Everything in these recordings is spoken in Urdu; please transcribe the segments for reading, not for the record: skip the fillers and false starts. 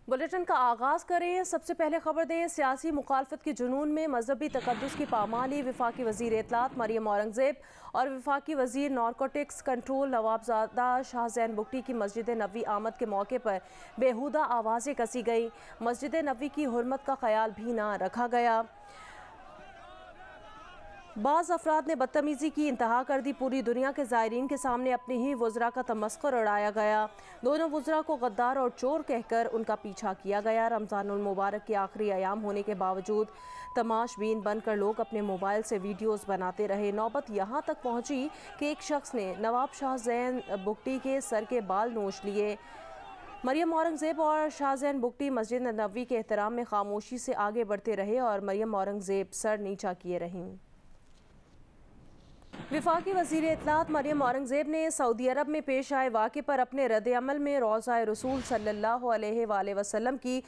بلیٹن کا آغاز کریں۔ سب سے پہلے خبر دیں، سیاسی مخالفت کے جنون میں مذہبی تقدس کی پامالی۔ وفاقی وزیر اطلاعات مریم اورنگزیب اور وفاقی وزیر نارکوٹکس کنٹرول نوابزادہ شاہ زین بگٹی کی مسجد نبوی آمد کے موقع پر بیہودہ آوازیں کسی گئیں۔ مسجد نبوی کی حرمت کا خیال بھی نہ رکھا گیا۔ بعض افراد نے بدتمیزی کی انتہا کر دی۔ پوری دنیا کے زائرین کے سامنے اپنے ہی وزراء کا تمسخر اڑایا گیا۔ دونوں وزراء کو غدار اور چور کہہ کر ان کا پیچھا کیا گیا۔ رمضان المبارک کے آخری ایام ہونے کے باوجود تماش بین بن کر لوگ اپنے موبائل سے ویڈیوز بناتے رہے۔ نوبت یہاں تک پہنچی کہ ایک شخص نے نواب شاہ زین بگٹی کے سر کے بال نوچ لیے۔ مریم اورنگزیب اور شاہ زین بگٹی مسجد نبوی کے احترام میں خاموشی سے آگے بڑھتے رہے اور مریم اورنگزیب سر نیچا کیے رہیں۔ وفاقی وزیر اطلاعات مریم اورنگزیب نے سعودی عرب میں پیش آئے واقعے پر اپنے رد عمل میں روضہ رسول صلی اللہ علیہ وآلہ وسلم کی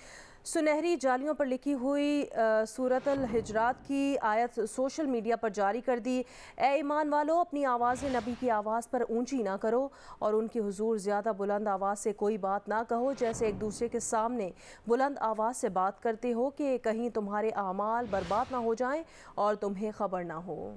سنہری جالیوں پر لکھی ہوئی سورۃ الحجرات کی آیت سوشل میڈیا پر جاری کر دی۔ اے ایمان والو، اپنی آوازیں نبی کی آواز پر اونچی نہ کرو اور ان کی حضور زیادہ بلند آواز سے کوئی بات نہ کہو، جیسے ایک دوسرے کے سامنے بلند آواز سے بات کرتے ہو کہ کہیں تمہارے اعمال برباد نہ ہو جائیں اور تمہیں خبر نہ ہو۔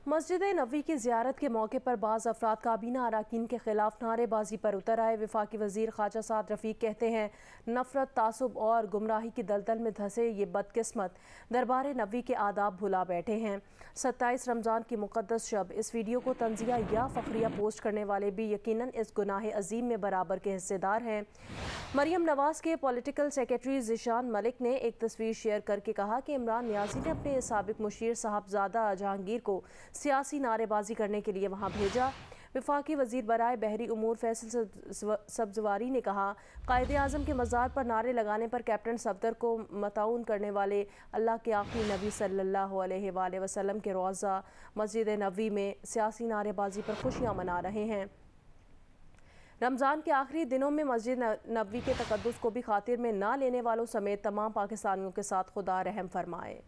مسجد نبوی کی زیارت کے موقع پر بعض افراد کابینہ اراکین کے خلاف نعرے بازی پر اتر آئے۔ وفاقی وزیر خواجہ سعد رفیق کہتے ہیں، نفرت، تعصب اور گمراہی کی دلدل میں دھسے یہ بدقسمت دربار نبوی کے آداب بھلا بیٹھے ہیں۔ 27 رمضان کی مقدس شب، اس ویڈیو کو تنزیہ یا فخریہ پوسٹ کرنے والے بھی یقیناً اس گناہ عظیم میں برابر کے حصے دار ہیں۔ مریم نواز کے پولیٹیکل سیکریٹری ذیشان ملک نے ایک تصویر شیئر کر کے کہا کہ عمران نیازی نے اپنے سابق مشیر صاحبزادہ جہانگیر کو سیاسی نعرے بازی کرنے کے لیے وہاں بھیجا۔ وفاقی وزیر برائے بحری امور فیصل سبزواری نے کہا، قائد اعظم کے مزار پر نعرے لگانے پر کیپٹن صفدر کو مطعون کرنے والے اللہ کے آخری نبی صلی اللہ علیہ وآلہ وسلم کے روضہ مسجد نبوی میں سیاسی نعرے بازی پر خوشیاں منا رہے ہیں۔ رمضان کے آخری دنوں میں مسجد نبوی کے تقدس کو بھی خاطر میں نہ لینے والوں سمیت تمام پاکستانیوں کے ساتھ خدا رحم فرمائے۔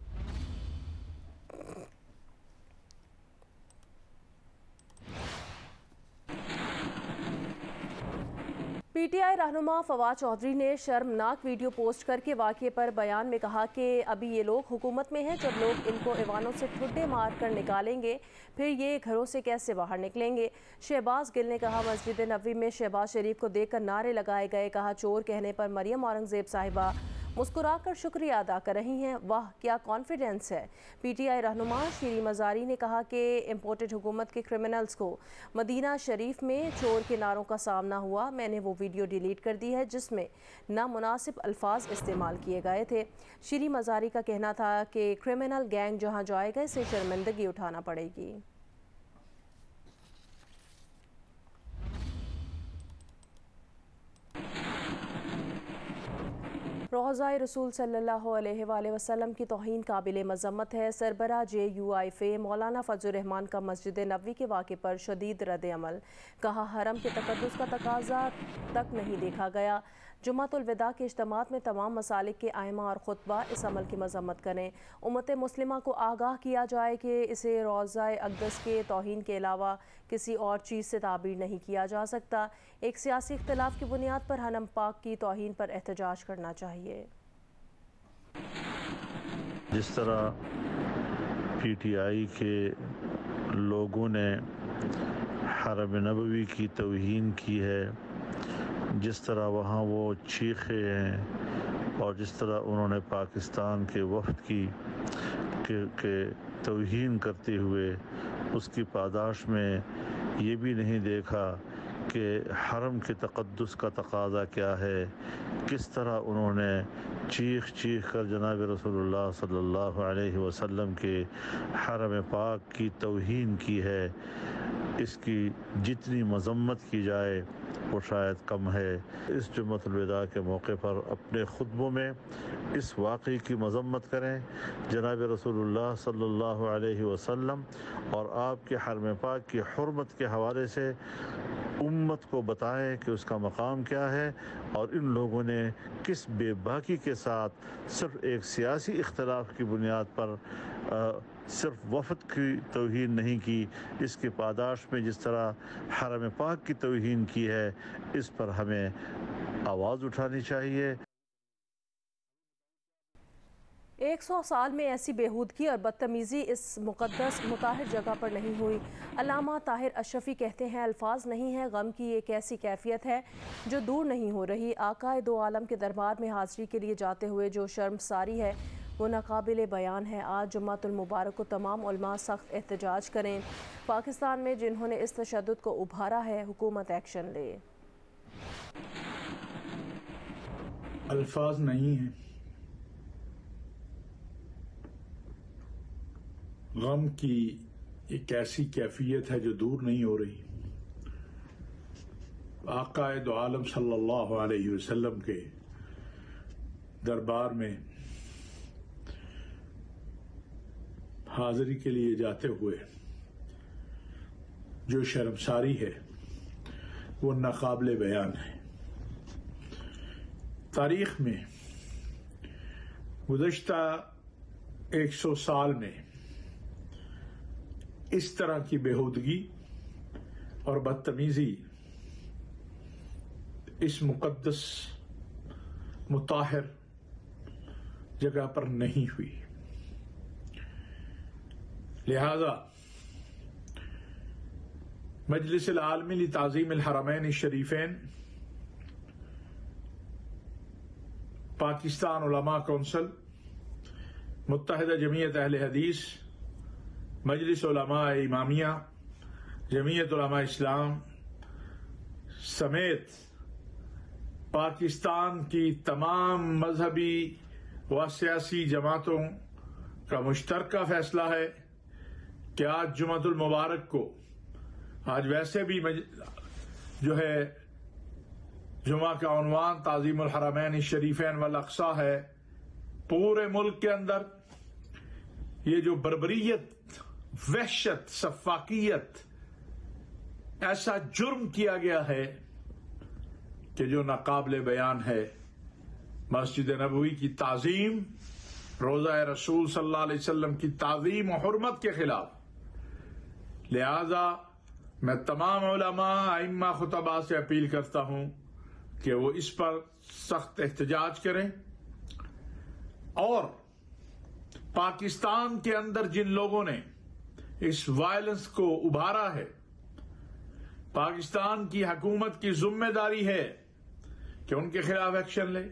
پی ٹی آئی رہنما فواد چودھری نے شرمناک ویڈیو پوسٹ کر کے واقعے پر بیان میں کہا کہ ابھی یہ لوگ حکومت میں ہیں، جب لوگ ان کو ایوانوں سے ٹھڈے مار کر نکالیں گے پھر یہ گھروں سے کیسے باہر نکلیں گے۔ شہباز گل نے کہا، مسجد نبوی میں شہباز شریف کو دیکھ کر نعرے لگائے گئے۔ کہا، چور کہنے پر مریم اورنگزیب صاحبہ مسکرا کر شکریہ ادا کر رہی ہیں، واہ کیا کانفیڈنس ہے۔ پی ٹی آئی رہنما شیریں مزاری نے کہا کہ امپورٹڈ حکومت کے کرمنلز کو مدینہ شریف میں چور کے نعروں کا سامنا ہوا۔ میں نے وہ ویڈیو ڈیلیٹ کر دی ہے جس میں نامناسب الفاظ استعمال کیے گئے تھے۔ شیریں مزاری کا کہنا تھا کہ کرمنل گینگ جہاں جائے گا اسے شرمندگی اٹھانا پڑے گی۔ روضہ رسول صلی اللہ علیہ وآلہ وسلم کی توہین قابل مذمت ہے۔ سربراہ جے یو آئی فے مولانا فضل الرحمان کا مسجد نبوی کے واقعے پر شدید رد عمل۔ کہا، حرم کے تقدس کا تقاضا تک نہیں دیکھا گیا۔ جمعۃ الوداع کے اجتماعات میں تمام مسالک کے ائمہ اور خطبہ اس عمل کی مذمت کریں۔ امت مسلمہ کو آگاہ کیا جائے کہ اسے روضہ اقدس کے توہین کے علاوہ کسی اور چیز سے تعبیر نہیں کیا جا سکتا۔ ایک سیاسی اختلاف کی بنیاد پر حرم پاک کی توہین پر احتجاج کرنا چاہیے۔ جس طرح پی ٹی آئی کے لوگوں نے حرم نبوی کی توہین کی ہے، جس طرح وہاں وہ چیخے ہیں اور جس طرح انہوں نے پاکستان کے وفد کی توہین کرتے ہوئے اس کی پاداش میں یہ بھی نہیں دیکھا کہ حرم کے تقدس کا تقاضا کیا ہے، کس طرح انہوں نے چیخ کر جناب رسول اللہ صلی اللہ علیہ وسلم کے حرم پاک کی توہین کی ہے، اس کی جتنی مذمت کی جائے وہ شاید کم ہے۔ اس جمعۃ الوداع کے موقع پر اپنے خطبوں میں اس واقعے کی مذمت کریں، جناب رسول اللہ صلی اللہ علیہ وسلم اور آپ کے حرم پاک کی حرمت کے حوالے سے امت کو بتائیں کہ اس کا مقام کیا ہے، اور ان لوگوں نے کس بے باکی کے ساتھ صرف ایک سیاسی اختلاف کی بنیاد پر صرف وفد کی توہین نہیں کی، اس کی پاداش میں جس طرح حرم پاک کی توہین کی ہے، اس پر ہمیں آواز اٹھانی چاہیے۔ 100 سال میں ایسی بےہودگی اور بدتمیزی اس مقدس مطہر جگہ پر نہیں ہوئی۔ علامہ طاہر اشرفی کہتے ہیں الفاظ نہیں ہیں، غم کی ایک ایسی کیفیت ہے جو دور نہیں ہو رہی۔ آقا دو عالم کے دربار میں حاضری کے لیے جاتے ہوئے جو شرم ساری ہے وہ ناقابل بیان ہے۔ آج جمعۃ المبارک کو تمام علماء سخت احتجاج کریں۔ پاکستان میں جنہوں نے اس تشدد کو ابھارا ہے، حکومت ایکشن لے۔ الفاظ نہیں ہیں، غم کی ایک ایسی کیفیت ہے جو دور نہیں ہو رہی۔ آقا دو عالم صلی اللہ علیہ وسلم کے دربار میں حاضری کے لیے جاتے ہوئے جو شرمساری ہے وہ ناقابل بیان ہے۔ تاریخ میں گزشتہ 100 سال میں اس طرح کی بےہودگی اور بدتمیزی اس مقدس مطہر جگہ پر نہیں ہوئی۔ لہذا مجلس العالمی لتعظیم الحرمین الشریفین، پاکستان علماء کونسل، متحدہ جمعیت اہل حدیث، مجلس علماء امامیہ، جمعیت علماء اسلام سمیت پاکستان کی تمام مذہبی و سیاسی جماعتوں کا مشترکہ فیصلہ ہے کہ آج جمعۃ المبارک کو، آج ویسے بھی جو ہے جمعہ کا عنوان تعظیم الحرمین الشریفین والاقصی ہے، پورے ملک کے اندر یہ جو بربریت، وحشت، سفاکیت، ایسا جرم کیا گیا ہے کہ جو ناقابل بیان ہے، مسجد نبوی کی تعظیم، روضہ رسول صلی اللہ علیہ وسلم کی تعظیم و حرمت کے خلاف۔ لہذا میں تمام علماء، ائمہ، خطباء سے اپیل کرتا ہوں کہ وہ اس پر سخت احتجاج کریں، اور پاکستان کے اندر جن لوگوں نے اس وائلنس کو ابھارا ہے، پاکستان کی حکومت کی ذمہ داری ہے کہ ان کے خلاف ایکشن لے۔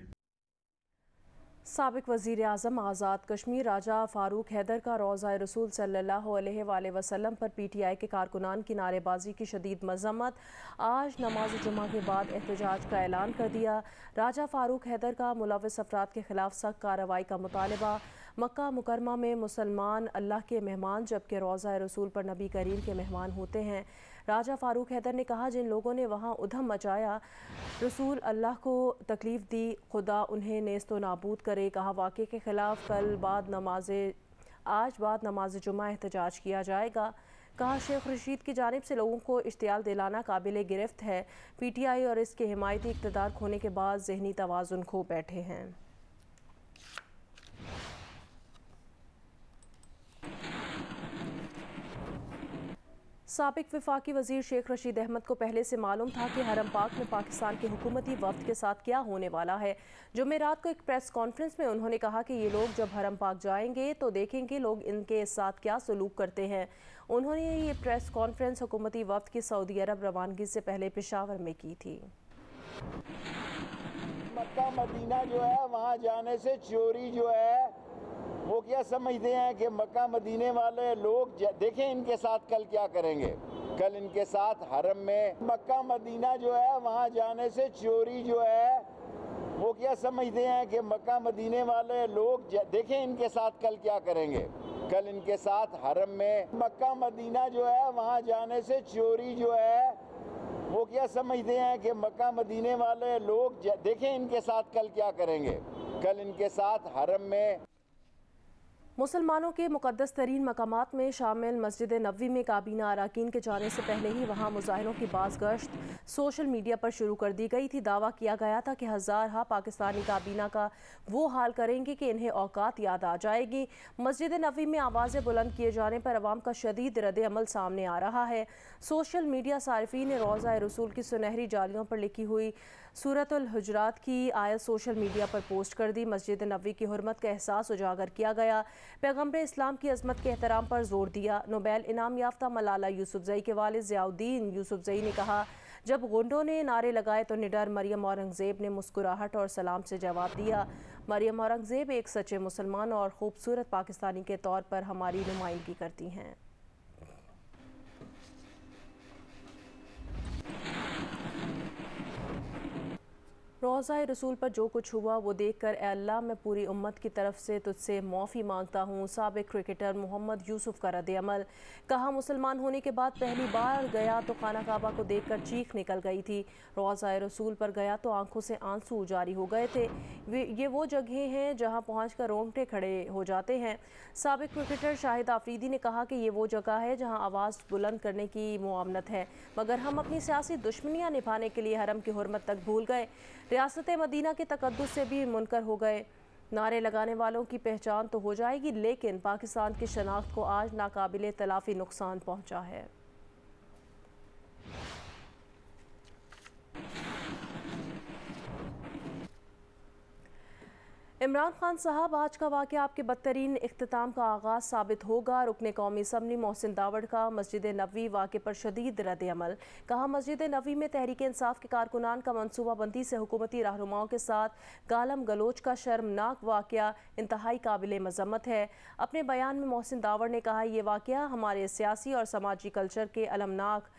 سابق وزیر اعظم آزاد کشمیر راجہ فاروق حیدر کا روضہ رسول صلی اللہ علیہ وآلہ وسلم پر پی ٹی آئی کے کارکنان کی نعرے بازی کی شدید مذمت۔ آج نماز جمعہ کے بعد احتجاج کا اعلان کر دیا۔ راجہ فاروق حیدر کا ملوث افراد کے خلاف سخت کارروائی کا مطالبہ۔ مکہ مکرمہ میں مسلمان اللہ کے مہمان جبکہ روضہ رسول پر نبی کریم کے مہمان ہوتے ہیں۔ راجہ فاروق حیدر نے کہا جن لوگوں نے وہاں ادھم مچایا، رسول اللہ کو تکلیف دی، خدا انہیں نیست و نابود کرے۔ کہا واقعے کے خلاف آج بعد نماز جمعہ احتجاج کیا جائے گا۔ کہا شیخ رشید کی جانب سے لوگوں کو اشتعال دلانا قابل گرفت ہے۔ پی ٹی آئی اور اس کے حمایتی اقتدار کھونے کے بعد ذہنی توازن کھو بیٹھے ہیں۔ سابق وفاقی وزیر شیخ رشید احمد کو پہلے سے معلوم تھا کہ حرم پاک میں پاکستان کے حکومتی وفد کے ساتھ کیا ہونے والا ہے۔ جمعرات کو ایک پریس کانفرنس میں انہوں نے کہا کہ یہ لوگ جب حرم پاک جائیں گے تو دیکھیں گے لوگ ان کے ساتھ کیا سلوک کرتے ہیں۔ انہوں نے یہ پریس کانفرنس حکومتی وفد کی سعودی عرب روانگی سے پہلے پشاور میں کی تھی۔ مکہ مدینہ جو ہے وہاں جانے سے چوری جو ہے وہ کیا سمجھتے ہیں کہ مکہ مدینے والے لوگ دیکھیں ان کے ساتھ کل کیا کریں گے۔ کل ان کے ساتھ حرم میں مکہ مدینہ جو ہے وہاں جانے سے چوری جو ہے وہ کیا سمجھتے ہیں کہ مکہ مدینے والے لوگ دیکھیں ان کے ساتھ کل کیا کریں گے۔ کل ان کے ساتھ حرم میں مکہ مدینہ جو ہے وہاں جانے سے چوری جو ہے وہ کیا سمجھتے ہیں کہ مکہ مدینے والے لوگ دیکھیں ان کے ساتھ کل کیا کریں گے۔ کل ان کے ساتھ حرم میں مسلمانوں کے مقدس ترین مقامات میں شامل مسجد نبوی میں کابینہ اراکین کے جانے سے پہلے ہی وہاں مظاہروں کی باز گشت سوشل میڈیا پر شروع کر دی گئی تھی۔ دعویٰ کیا گیا تھا کہ ہزارہا پاکستانی کابینہ کا وہ حال کریں گے کہ انہیں اوقات یاد آ جائے گی۔ مسجد نبوی میں آوازیں بلند کیے جانے پر عوام کا شدید رد عمل سامنے آ رہا ہے۔ سوشل میڈیا صارفین نے روضہ رسول کی سنہری جالیوں پر لکھی ہوئی سورۃ الحجرات کی آیت سوشل میڈیا پر پوسٹ کر دی۔ مسجد نبوی کی حرمت کا احساس اجاگر کیا گیا، پیغمبر اسلام کی عظمت کے احترام پر زور دیا۔ نوبیل انعام یافتہ ملالہ یوسفزئی کے والد ضیاء الدین یوسفزئی نے کہا، جب غنڈوں نے نعرے لگائے تو نڈر مریم اورنگزیب نے مسکراہٹ اور سلام سے جواب دیا۔ مریم اورنگزیب ایک سچے مسلمان اور خوبصورت پاکستانی کے طور پر ہماری نمائندگی کرتی ہیں۔ روضہ رسول پر جو کچھ ہوا وہ دیکھ کر اے اللہ میں پوری امت کی طرف سے تجھ سے معافی مانگتا ہوں۔ سابق کرکٹر محمد یوسف کا رد عمل، کہا مسلمان ہونے کے بعد پہلی بار گیا تو خانہ کعبہ کو دیکھ کر چیخ نکل گئی تھی۔ روضہ رسول پر گیا تو آنکھوں سے آنسو جاری ہو گئے تھے۔ یہ وہ جگہیں ہیں جہاں پہنچ کر رونگٹے کھڑے ہو جاتے ہیں۔ سابق کرکٹر شاہد آفریدی نے کہا کہ یہ وہ جگہ ہے جہاں آواز بلند کرنے کی ممانعت ہے، مگر ہم اپنی سیاسی دشمنیاں نبھانے کے لیے حرم کی حرمت تک بھول گئے، ریاست مدینہ کے تقدس سے بھی منکر ہو گئے۔ نعرے لگانے والوں کی پہچان تو ہو جائے گی، لیکن پاکستان کی شناخت کو آج ناقابل تلافی نقصان پہنچا ہے۔ عمران خان صاحب، آج کا واقعہ آپ کے بدترین اختتام کا آغاز ثابت ہوگا۔ رکن قومی اسمبلی محسن داوڑ کا مسجد نبوی واقعے پر شدید رد عمل، کہا مسجد نبوی میں تحریک انصاف کے کارکنان کا منصوبہ بندی سے حکومتی رہنماؤں کے ساتھ گالم گلوچ کا شرمناک واقعہ انتہائی قابل مذمت ہے۔ اپنے بیان میں محسن داوڑ نے کہا، یہ واقعہ ہمارے سیاسی اور سماجی کلچر کے المناک۔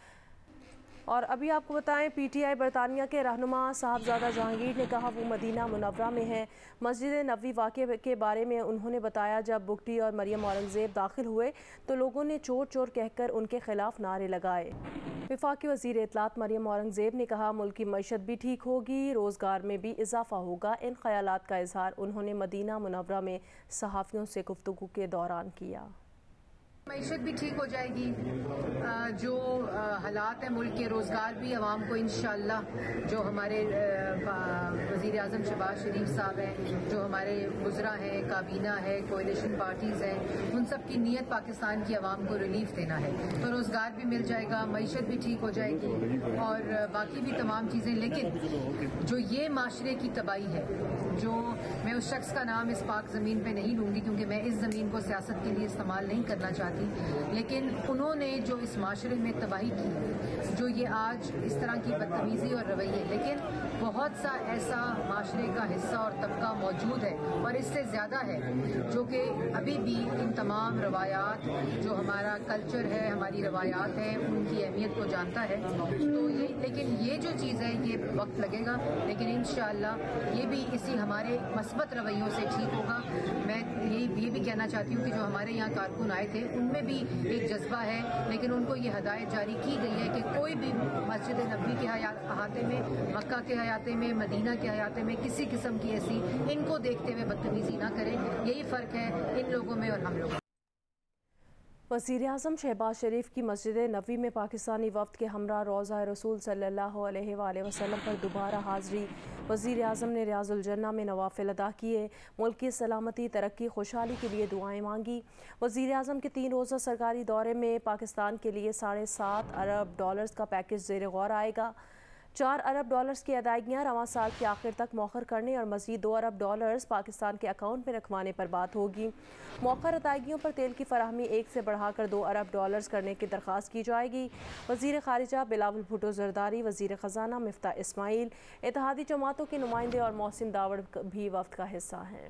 اور ابھی آپ کو بتائیں، پی ٹی آئی برطانیہ کے رہنما صاحبزادہ جہانگیر نے کہا وہ مدینہ منورہ میں ہیں۔ مسجد نبوی واقعے کے بارے میں انہوں نے بتایا، جب بگٹی اور مریم اورنگزیب داخل ہوئے تو لوگوں نے چور چور کہہ کر ان کے خلاف نعرے لگائے۔ وفاقی وزیر اطلاعات مریم اورنگزیب نے کہا، ملک کی معیشت بھی ٹھیک ہوگی، روزگار میں بھی اضافہ ہوگا۔ ان خیالات کا اظہار انہوں نے مدینہ منورہ میں صحافیوں سے گفتگو کے دوران کیا۔ معیشت بھی ٹھیک ہو جائے گی، جو حالات ہیں ملک کے، روزگار بھی عوام کو انشاءاللہ، جو ہمارے وزیر اعظم شہباز شریف صاحب ہیں، جو ہمارے وزراء ہیں، کابینہ ہے، کوalition پارٹیز ہیں، ان سب کی نیت پاکستان کی عوام کو ریلیف دینا ہے، تو روزگار بھی مل جائے گا، معیشت بھی ٹھیک ہو جائے گی اور باقی بھی تمام چیزیں۔ لیکن جو یہ معاشرے کی تباہی ہے، جو میں اس شخص کا نام اس پاک زمین پہ نہیں لوں گی کیونکہ میں اس زمین کو سیاست کے لیے استعمال نہیں کرنا چاہتی، لیکن انہوں نے جو اس معاشرے میں تباہی کی، جو یہ آج اس طرح کی بدتمیزی اور رویے، لیکن بہت سا ایسا معاشرے کا حصہ اور طبقہ موجود ہے اور اس سے زیادہ ہے جو کہ ابھی بھی ان تمام روایات، جو ہمارا کلچر ہے، ہماری روایات ہیں، ان کی اہمیت کو جانتا ہے۔ تو لیکن یہ جو چیز ہے یہ وقت لگے گا، لیکن انشاءاللہ یہ بھی اسی ہمارے مثبت رویوں سے ٹھیک ہوگا۔ میں یہ بھی کہنا چاہتی ہوں کہ جو ہمارے یہاں کارکن آئے تھے ان میں بھی ایک جذبہ ہے، لیکن ان کو یہ ہدایت جاری کی گئی ہے کہ کوئی بھی مسجد نبوی کے احاطے میں، مکہ کے احاطے میں، مدینہ کے احاطے میں کسی قسم کی ایسی ان کو دیکھتے ہوئے بدتمیزی نہ کریں۔ یہی فرق ہے ان لوگوں میں اور ہم لوگوں میں۔ وزیر اعظم شہباز شریف کی مسجد نبوی میں پاکستانی وفد کے ہمراہ روضہ رسول صلی اللہ علیہ وآلہ وسلم پر دوبارہ حاضری۔ وزیر اعظم نے ریاض الجنہ میں نوافل ادا کیے، ملک کی سلامتی، ترقی، خوشحالی کے لیے دعائیں مانگی۔ وزیر اعظم کے 3 روزہ سرکاری دورے میں پاکستان کے لیے $7.5 ارب کا پیکج زیر غور آئے گا۔ $4 ارب کی ادائیگیاں رواں سال کے آخر تک مؤخر کرنے اور مزید $2 ارب پاکستان کے اکاؤنٹ میں رکھوانے پر بات ہوگی۔ مؤخر ادائیگیوں پر تیل کی فراہمی 1 سے بڑھا کر $2 ارب کرنے کی درخواست کی جائے گی۔ وزیر خارجہ بلاول بھٹو زرداری، وزیر خزانہ مفتاح اسماعیل، اتحادی جماعتوں کے نمائندے اور محسن داوڑ بھی وفد کا حصہ ہیں۔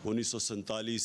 1947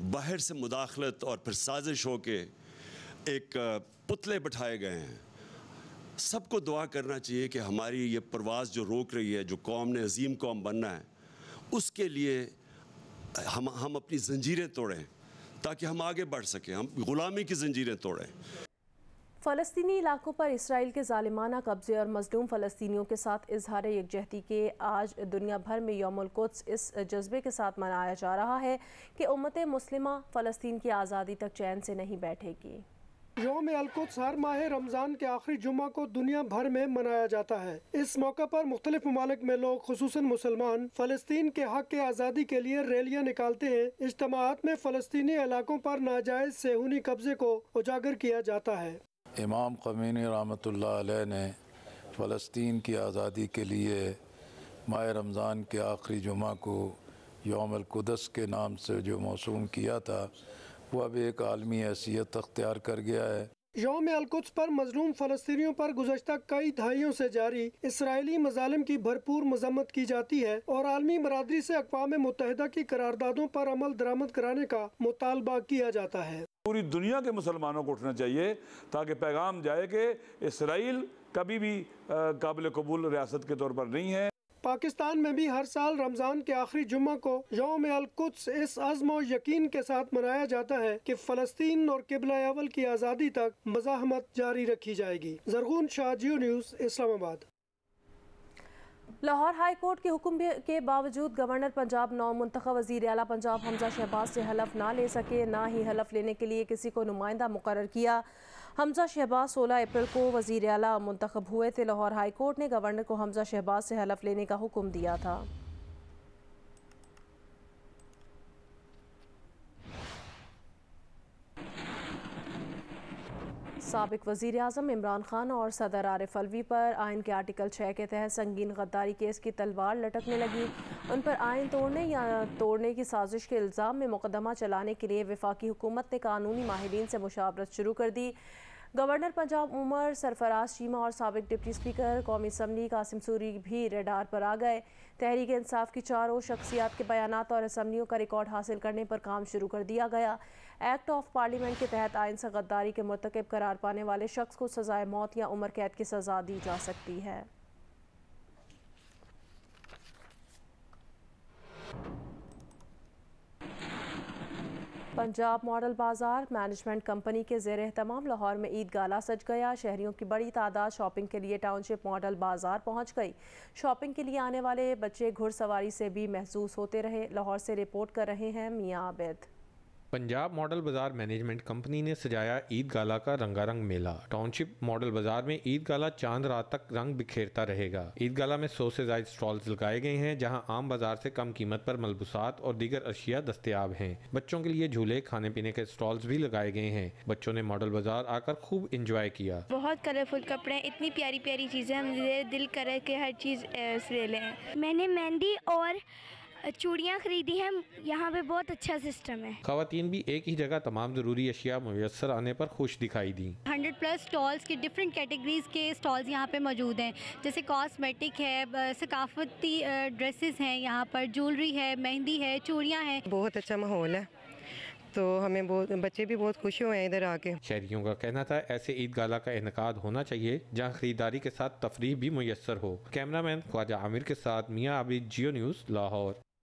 باہر سے مداخلت اور پھر سازش ہو کے ایک پتلے بٹھائے گئے ہیں. سب کو دعا کرنا چاہیے کہ ہماری یہ پرواز جو روک رہی ہے, جو قوم نے عظیم قوم بننا ہے, اس کے لیے ہم اپنی زنجیریں توڑیں تاکہ ہم آگے بڑھ سکیں, ہم غلامی کی زنجیریں توڑیں. فلسطینی علاقوں پر اسرائیل کے ظالمانہ قبضے اور مظلوم فلسطینیوں کے ساتھ اظہار یکجہتی کے آج دنیا بھر میں یوم القدس اس جذبے کے ساتھ منایا جا رہا ہے کہ امت مسلمہ فلسطین کی آزادی تک چین سے نہیں بیٹھے گی. یوم القدس ہر ماہ رمضان کے آخری جمعہ کو دنیا بھر میں منایا جاتا ہے. اس موقع پر مختلف ممالک میں لوگ خصوصاً مسلمان فلسطین کے حق کے آزادی کے لیے ریلیاں نکالتے ہیں. اجتماعات میں فلسطینی علاقوں پر ناجائز صہیونی قبضے کو اجاگر کیا جاتا ہے. امام خمینی رحمۃ اللہ علیہ نے فلسطین کی آزادی کے لیے ماہ رمضان کے آخری جمعہ کو یوم القدس کے نام سے جو موسوم کیا تھا وہ اب ایک عالمی حیثیت اختیار کر گیا ہے. یوم القدس پر مظلوم فلسطینیوں پر گزشتہ کئی دہائیوں سے جاری اسرائیلی مظالم کی بھرپور مذمت کی جاتی ہے اور عالمی برادری سے اقوام متحدہ کی قراردادوں پر عمل درآمد کرانے کا مطالبہ کیا جاتا ہے. پوری دنیا کے مسلمانوں کو اٹھنا چاہیے تاکہ پیغام جائے کہ اسرائیل کبھی بھی قابل قبول ریاست کے طور پر نہیں ہے. پاکستان میں بھی ہر سال رمضان کے آخری جمعہ کو یوم القدس اس عزم و یقین کے ساتھ منایا جاتا ہے کہ فلسطین اور قبلہ اول کی آزادی تک مزاحمت جاری رکھی جائے گی. زرغون شاہ, جیو نیوز, اسلام آباد. لاہور ہائی کورٹ کے حکم کے باوجود گورنر پنجاب نو منتخب وزیر اعلیٰ پنجاب حمزہ شہباز سے حلف نہ لے سکے, نہ ہی حلف لینے کے لیے کسی کو نمائندہ مقرر کیا. حمزہ شہباز 16 اپریل کو وزیر اعلیٰ منتخب ہوئے تھے. لاہور ہائی کورٹ نے گورنر کو حمزہ شہباز سے حلف لینے کا حکم دیا تھا. سابق وزیر اعظم عمران خان اور صدر عارف الوی پر آئین کے آرٹیکل 6 کے تحت سنگین غداری کیس کی تلوار لٹکنے لگی. ان پر آئین توڑنے یا توڑنے کی سازش کے الزام میں مقدمہ چلانے کے لیے وفاقی حکومت نے قانونی ماہرین سے مشاورت شروع کر دی. گورنر پنجاب عمر سرفراز چیمہ اور سابق ڈپٹی اسپیکر قومی اسمبلی قاسم سوری بھی ریڈار پر آ گئے. تحریک انصاف کی چاروں شخصیات کے بیانات اور اسمبلیوں کا ریکارڈ حاصل کرنے پر کام شروع کر دیا گیا. ایکٹ آف پارلیمنٹ کے تحت آئین سے غداری کے مرتکب قرار پانے والے شخص کو سزائے موت یا عمر قید کی سزا دی جا سکتی ہے. پنجاب ماڈل بازار مینجمنٹ کمپنی کے زیر اہتمام لاہور میں عید گالا سج گیا. شہریوں کی بڑی تعداد شاپنگ کے لیے ٹاؤن شپ ماڈل بازار پہنچ گئی. شاپنگ کے لیے آنے والے بچے گھڑ سواری سے بھی محظوظ ہوتے رہے. لاہور سے رپورٹ کر رہے ہیں میاں عابد. پنجاب ماڈل بازار مینجمنٹ کمپنی نے سجایا عید گالا کا رنگا رنگ میلہ. ٹاؤن شپ ماڈل بازار میں عید گالا چاند رات تک رنگ بکھیرتا رہے گا. عید گالا میں 100 سے زائد سٹالز لگائے گئے ہیں جہاں عام بازار سے کم قیمت پر ملبوسات اور دیگر اشیاء دستیاب ہیں. بچوں کے لیے جھولے, کھانے پینے کے سٹالز بھی لگائے گئے ہیں. بچوں نے ماڈل بازار آ کر خوب انجوائے کیا. بہت کلرفل کپڑے, اتنی پیاری پیاری چیزیں, ہم دل کرے کہ ہر چیز لے لیں. میں نے مہندی اور چوڑیاں خریدی ہیں. یہاں پہ بہت اچھا سسٹم ہے. خواتین بھی ایک ہی جگہ تمام ضروری اشیاء میسر آنے پر خوش دکھائی دیں. 100+ سٹالز کے ڈفرینٹ کیٹیگریز کے سٹالز یہاں پہ موجود ہیں, جیسے کاسمیٹک ہے, ثقافتی ڈریسز ہیں, یہاں پر جولری ہے, مہندی ہے, چوڑیاں ہیں. بہت اچھا ماحول ہے تو ہمیں بچے بھی بہت خوش ہوئے ہیں ادھر آ کے. شہریوں کا کہنا تھا ایسے عید گالا کا انعقاد ہونا چاہیے جہاں خریداری کے ساتھ تفریح بھی میسر ہو. کیمرہ مین خواجہ عامر کے ساتھ میاں عابد, جیو نیوز, لاہور.